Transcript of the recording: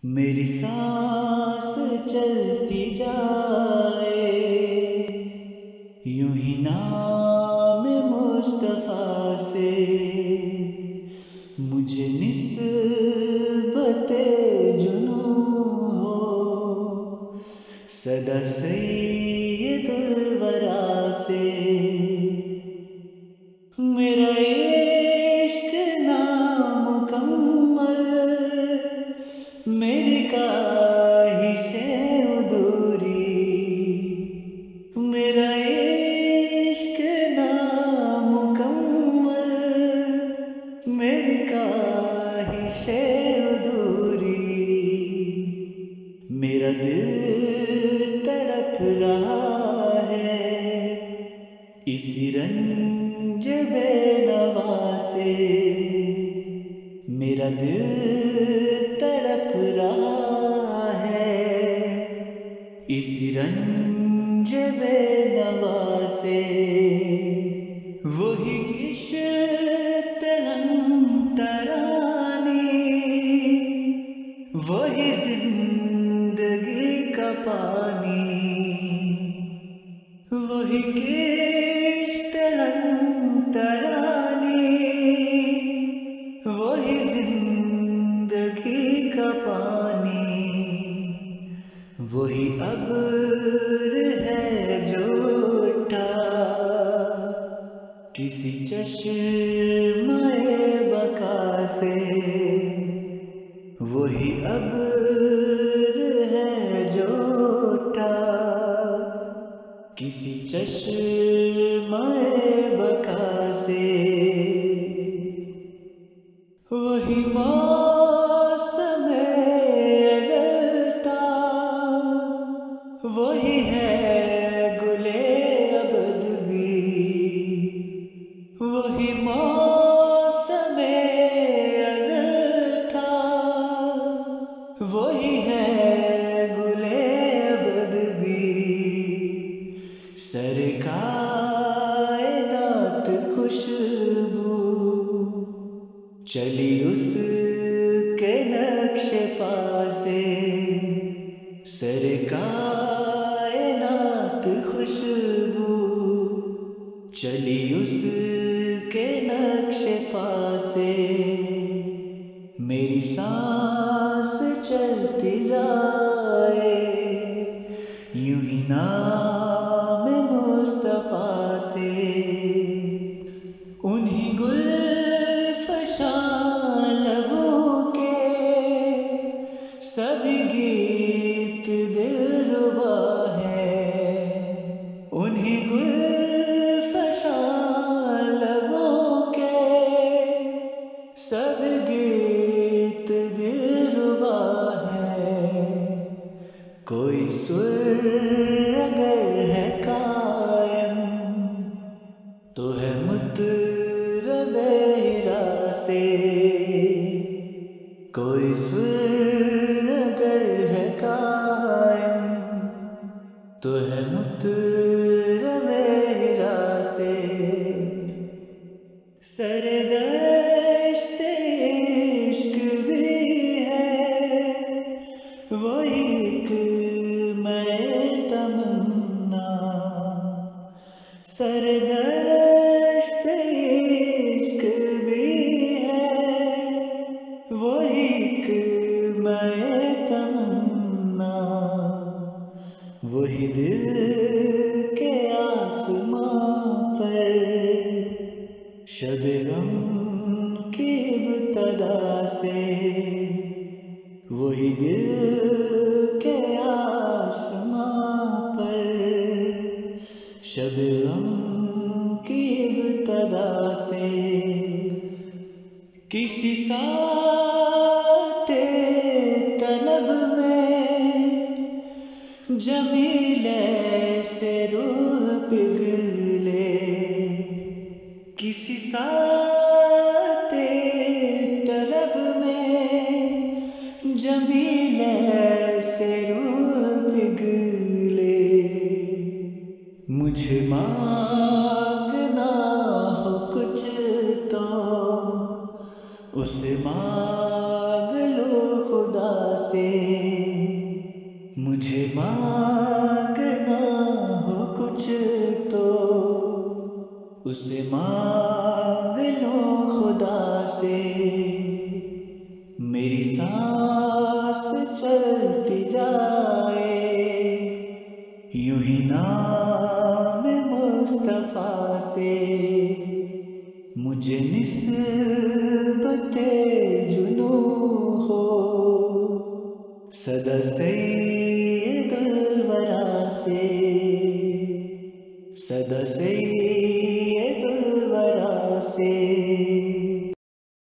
میری سانس چلتی جائے یوں ہی نام مصطفیٰ سے مجھے نسبت جنوں ہو صدا سید الورا سے میرا عشق نامکمل میری کاہش ادھوری میرا عشق نامکمل میری کاہش ادھوری میرا دل تڑپ رہا ہے اسی رنج بے نوا سے میرا دل تڑپ رہا ہے اسی رنج بے نوا سے وہی کشتلم ترانی وہی زندگی کا پانی وہی کشتلم ترانی وہی زندگی کا پانی وہی ابر ہے جو اٹھا کسی چشمہ بقا سے وہی ابر ہے جو اٹھا کسی چشمہ بقا سے وہی موسم ازل تھا وہی ہے گلے ابد بھی وہی موسم ازل تھا وہی ہے گلے ابد بھی سرکائنات خوشبو چلی اس کے نقش پا سے سرکائنات خوشبو چلی اس کے نقش پا سے میری سانس چلتی جائے یوں ہی نام مصطفیٰ سے انہی گل لبوں کے سبھی گیت دلربا ہے انہی گلفشاں لبوں کے سب گیت دلربا ہے کوئی سر اگر ہے قائم تو ہے مطرب ہیرا سے کوئی سر اگر ہے قائم تو ہے مطرب ہیرا سے سردشت عشق بھی ہے وہی ایک میں تمنا سردشت عشق بھی ہے وہی ایک میں تمنا وہی دل کے آسمان پر شب غم کی ابتدا سے وہی دل کے آسمان پر شب غم کی ابتدا سے کسی ساتھ طلب میں جمیلے سے روح پگھلے کسی ساتھ طلب میں جمیلے سے روح پگھلے مجھے مانگنا ہو کچھ تو اسے مانگ لو خدا سے اسے مانگ لو خدا سے، میری سانس چلتی جائے، یوں ہی نام مصطفیٰ سے مجھے نسبت جنوں ہو، صدا سید الورا سے، صدا سید الورا سے۔